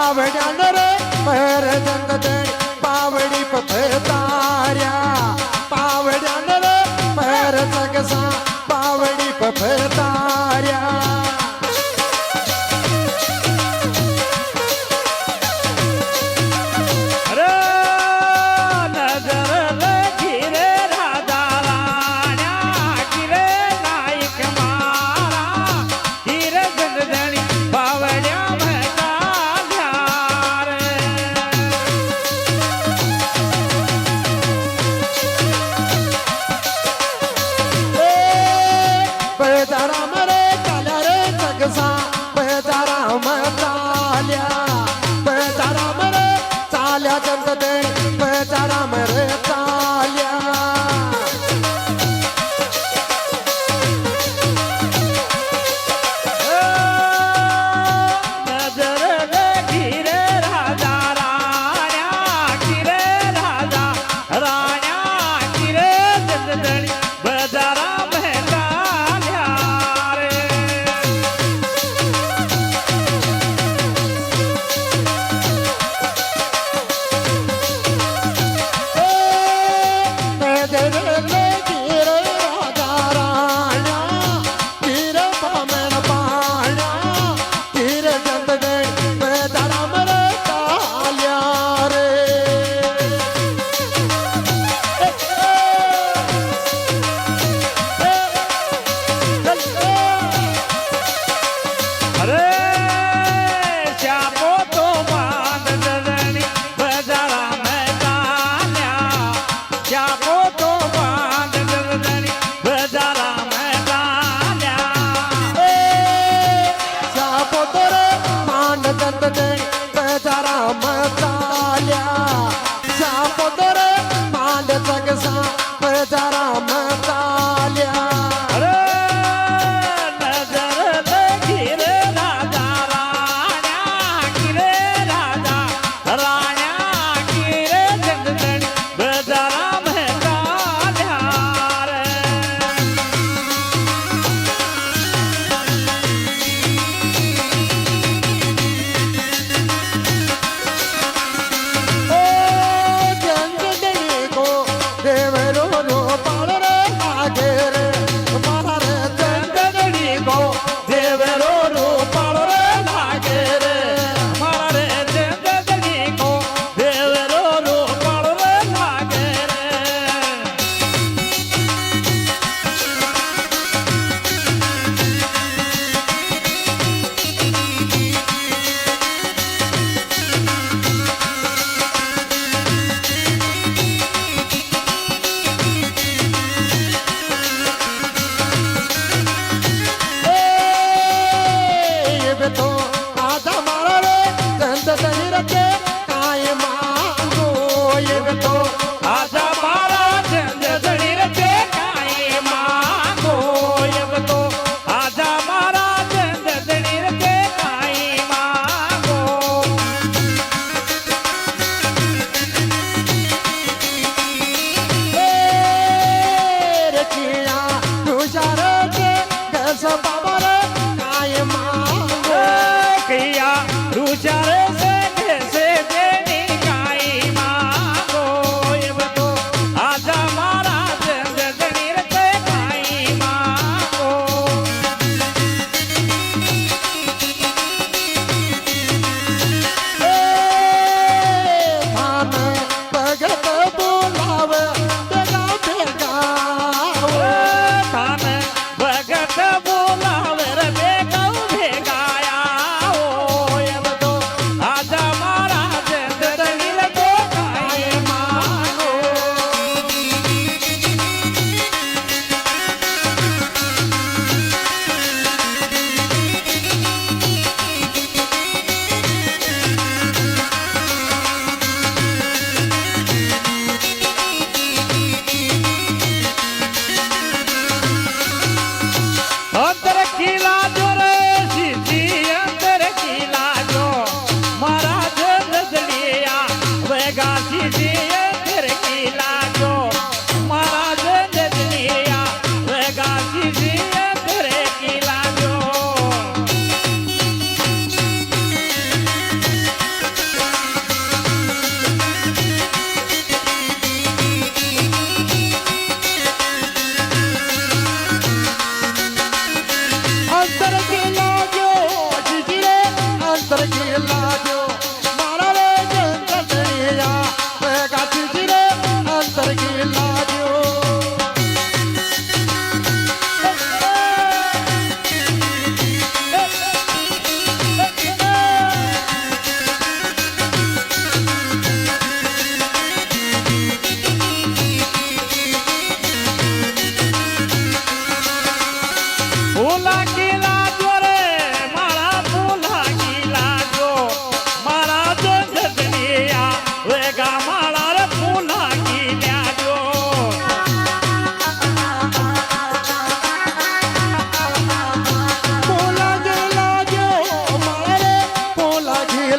पावड्यान रे पर जंग दे पावडी पफतार्या पावड्यान रे पर जगसा पावडी पफतार्या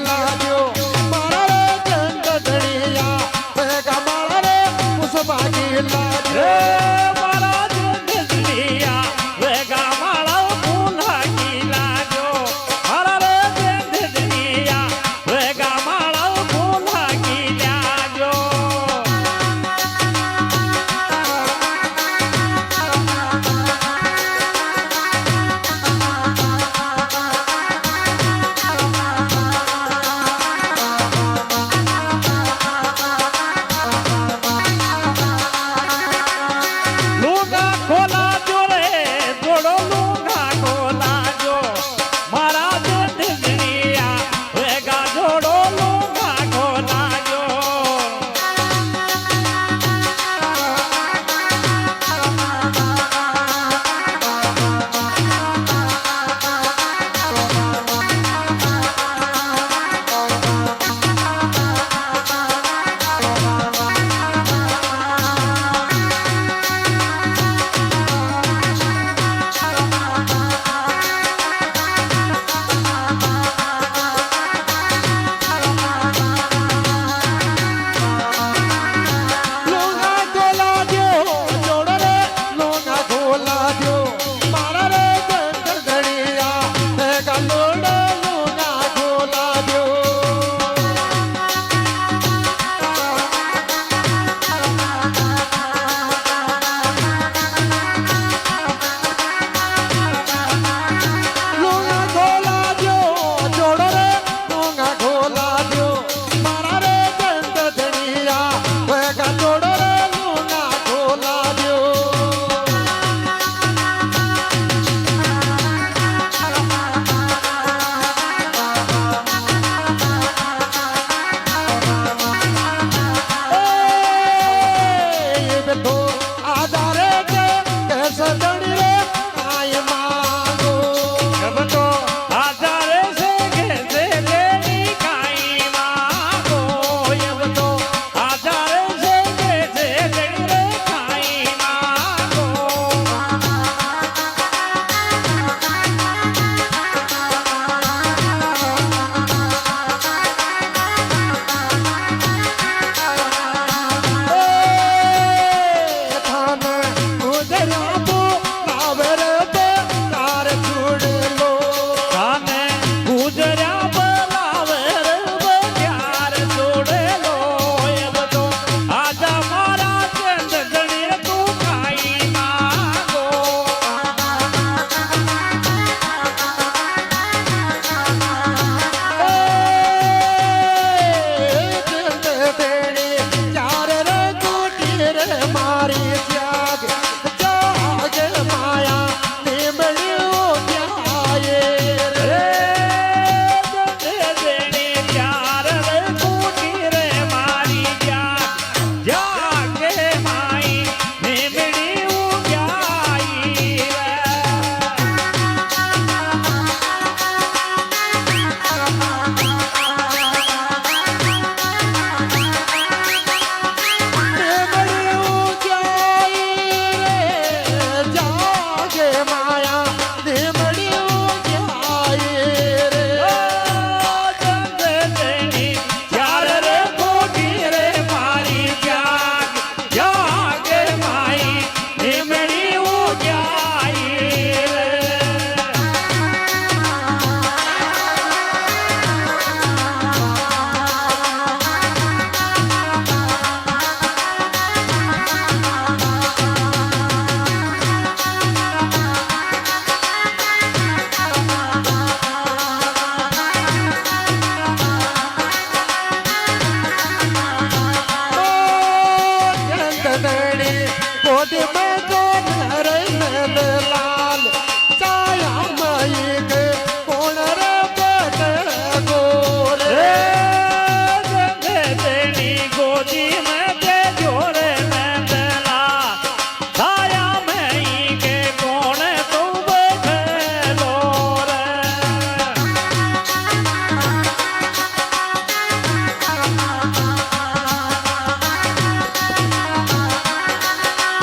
લાગ્યો મારા રે ચંદ ધણિયા ભેગા મારા રે પુષ્પાગી લાગ્યો મારા જંદલિયા વેગા માળા પુનાગી લાગ્યો મારા રે જંદલિયા વેગા માળા પુનાગી લાગ્યો લુગા ખોલા જોડે જોડો લુગા ખોલા જો મારા જંદલિયા વેગા જોડો લુગા ખોલા જો લોગા ખોલા દો જોડ રે લોગા ખોલા દો મારા રે ચંદ ધણિયા ભેગા લોડ લોગા ખોલા દો લોગા ખોલા દો જોડ રે લોગા ખોલા દો મારા રે ચંદ ધણિયા ભેગા જોડ રે લોગા ખોલા દો એ બેઠો આધારે કે સદણી રે કાય માંગો જબ તો આધારે છે કે જે લેની કાઈ માંગો જબ તો આધારે છે કે જે લેની રે કાઈ માંગો થાન ઉદરા તો લાવર તે તાર છોડલો કાને ગુજર્યા બરાબર બજાર જોડેલો એમ તો આજા મારા ચંદગણી તું કાઈ માંગો ચંદ તેડી ચાર રે કોટી રે મારી ત્યાગ જાગે માયા નિમળ્યો ધ્યાયે રે દેણી ચાર રે કુટી રે મારી જાગે માઈ મેમડી ઉજાઈ રે નિમળ્યો જાગે માયા નિમળ્યો ધ્યાયે રે દેણી ચાર રે કુટી રે મારી જાગે માઈ મેમડી ઉજાઈ રે ચંદણી કોટી મેં તો નર નંદ લાલ છાયા મઈ કે કોણ રે પેટ ગોરે દેણી ગોદી મેં તે જોરે નંદલા છાયા મેં કે કોણ તું બેઠેલો રે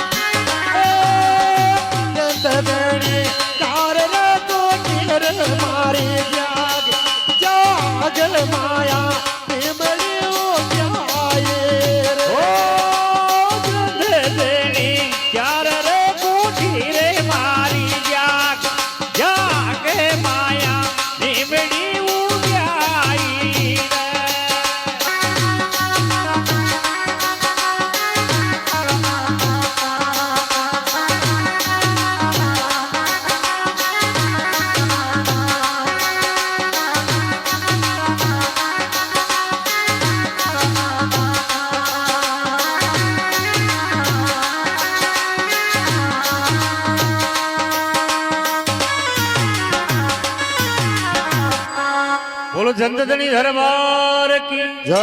ચંદણી માયા લીમડી ઉગ્યાય રે ઓ જંધેણી ક્યારે રે કોઠી રે મારી જાગે માયા લીમડી ઉગ્યાઈ રે બોલો જંધેણી દરબાર કી જય